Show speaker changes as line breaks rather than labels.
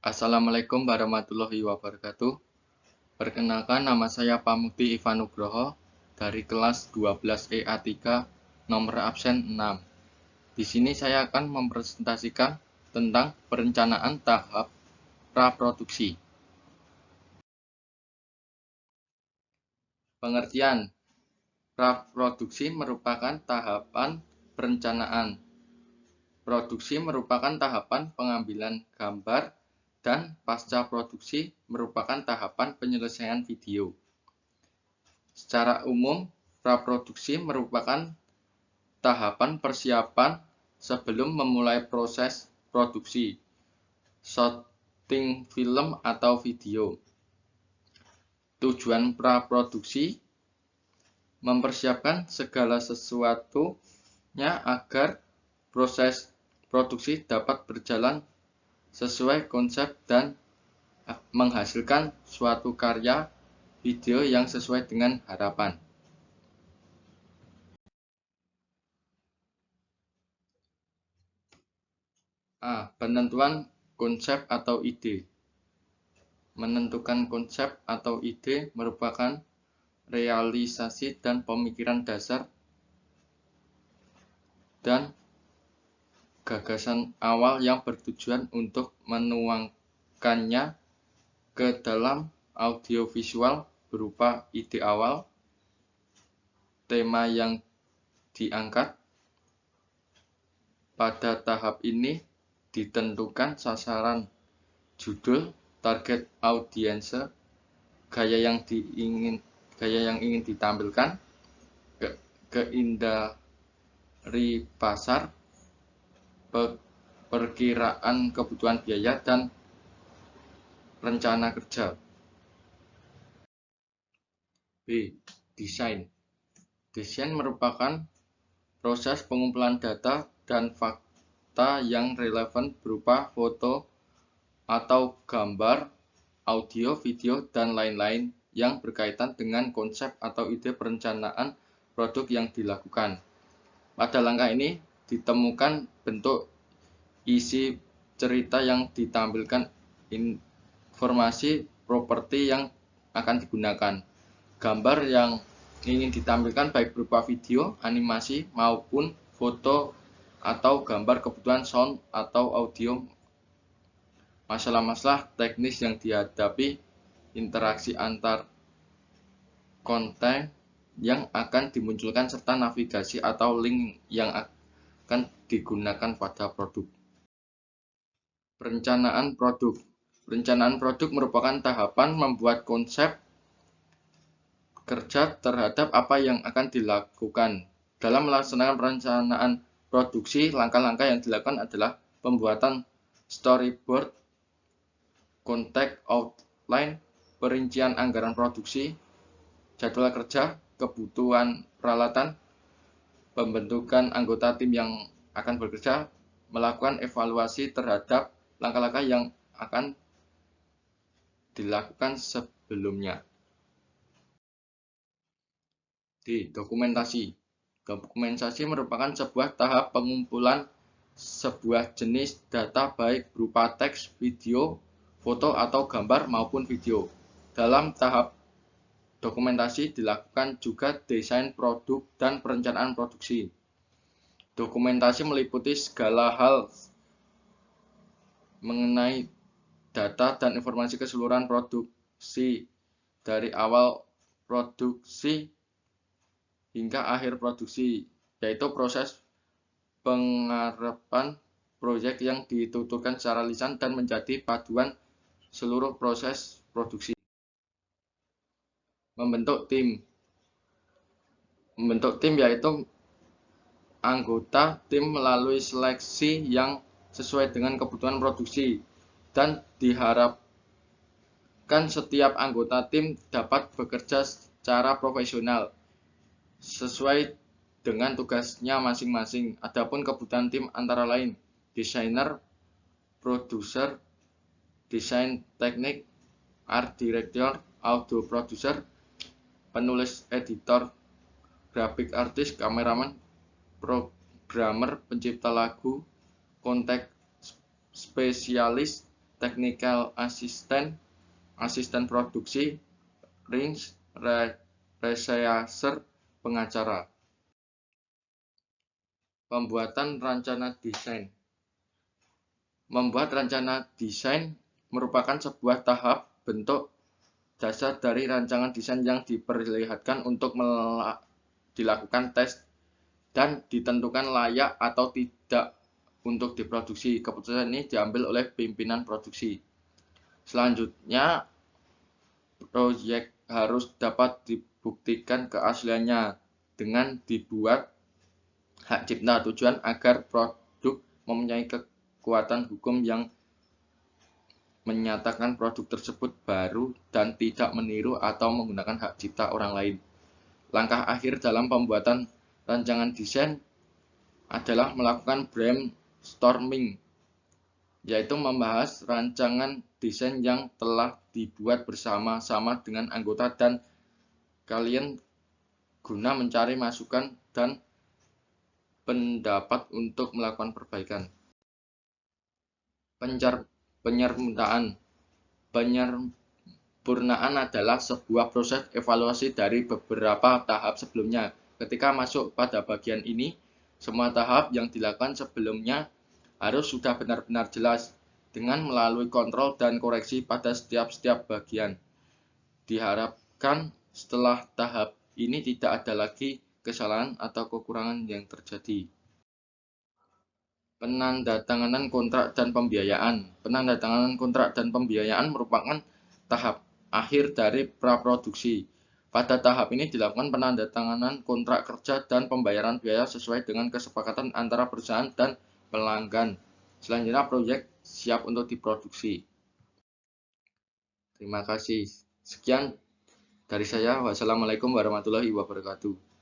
Assalamualaikum warahmatullahi wabarakatuh. Perkenalkan, nama saya Pamukti Ivan Nugroho dari kelas 12 EA3 nomor absen 6. Di sini saya akan mempresentasikan tentang perencanaan tahap praproduksi. Pengertian: praproduksi merupakan tahapan perencanaan. Produksi merupakan tahapan pengambilan gambar, dan pasca produksi merupakan tahapan penyelesaian video. Secara umum, praproduksi merupakan tahapan persiapan sebelum memulai proses produksi, syuting film atau video. Tujuan praproduksi mempersiapkan segala sesuatunya agar proses produksi dapat berjalan sesuai konsep dan menghasilkan suatu karya video yang sesuai dengan harapan. Penentuan konsep atau ide. Menentukan konsep atau ide merupakan realisasi dan pemikiran dasar dan gagasan awal yang bertujuan untuk menuangkannya ke dalam audiovisual berupa ide awal, tema yang diangkat. Pada tahap ini ditentukan sasaran, judul, target audiense, gaya yang ingin ditampilkan, keindahan pasar, perkiraan kebutuhan biaya, dan rencana kerja. B. Desain. Desain merupakan proses pengumpulan data dan fakta yang relevan berupa foto atau gambar, audio, video, dan lain-lain yang berkaitan dengan konsep atau ide perencanaan produk yang dilakukan. Pada langkah ini ditemukan bentuk, isi cerita yang ditampilkan, informasi properti yang akan digunakan, gambar yang ingin ditampilkan baik berupa video, animasi, maupun foto atau gambar, kebutuhan sound atau audio, masalah-masalah teknis yang dihadapi, interaksi antar konten yang akan dimunculkan, serta navigasi atau link yang akan digunakan pada produk. Perencanaan produk. Perencanaan produk merupakan tahapan membuat konsep kerja terhadap apa yang akan dilakukan. Dalam melaksanakan perencanaan produksi, langkah-langkah yang dilakukan adalah pembuatan storyboard, kontek outline, perincian anggaran produksi, jadwal kerja, kebutuhan peralatan, pembentukan anggota tim yang akan bekerja, melakukan evaluasi terhadap langkah-langkah yang akan dilakukan sebelumnya. D. Dokumentasi. Dokumentasi merupakan sebuah tahap pengumpulan sebuah jenis data baik berupa teks, video, foto atau gambar maupun video. Dalam tahap dokumentasi dilakukan juga desain produk dan perencanaan produksi. Dokumentasi meliputi segala hal mengenai data dan informasi keseluruhan produksi, dari awal produksi hingga akhir produksi, yaitu proses penggarapan proyek yang dituturkan secara lisan dan menjadi paduan seluruh proses produksi. Membentuk tim. Membentuk tim yaitu anggota tim melalui seleksi yang sesuai dengan kebutuhan produksi, dan diharapkan setiap anggota tim dapat bekerja secara profesional sesuai dengan tugasnya masing-masing. Adapun kebutuhan tim antara lain desainer, produser, desain teknik, art director, audio producer, penulis, editor, graphic artist, kameraman, programmer, pencipta lagu, konten spesialis, technical assistant, asisten produksi, researcher, pengacara. Pembuatan rencana desain. Membuat rencana desain merupakan sebuah tahap bentuk dasar dari rancangan desain yang diperlihatkan untuk dilakukan tes dan ditentukan layak atau tidak untuk diproduksi. Keputusan ini diambil oleh pimpinan produksi. Selanjutnya, proyek harus dapat dibuktikan keasliannya dengan dibuat hak cipta, tujuan agar produk mempunyai kekuatan hukum yang menyatakan produk tersebut baru dan tidak meniru atau menggunakan hak cipta orang lain. Langkah akhir dalam pembuatan rancangan desain adalah melakukan brainstorming, yaitu membahas rancangan desain yang telah dibuat bersama-sama dengan anggota dan kalian guna mencari masukan dan pendapat untuk melakukan perbaikan. Penyempurnaan. Penyempurnaan adalah sebuah proses evaluasi dari beberapa tahap sebelumnya. Ketika masuk pada bagian ini, semua tahap yang dilakukan sebelumnya harus sudah benar-benar jelas dengan melalui kontrol dan koreksi pada setiap bagian. Diharapkan setelah tahap ini tidak ada lagi kesalahan atau kekurangan yang terjadi. Penandatanganan kontrak dan pembiayaan. Penandatanganan kontrak dan pembiayaan merupakan tahap akhir dari praproduksi. Pada tahap ini dilakukan penandatanganan kontrak kerja dan pembayaran biaya sesuai dengan kesepakatan antara perusahaan dan pelanggan. Selanjutnya proyek siap untuk diproduksi. Terima kasih. Sekian dari saya. Wassalamualaikum warahmatullahi wabarakatuh.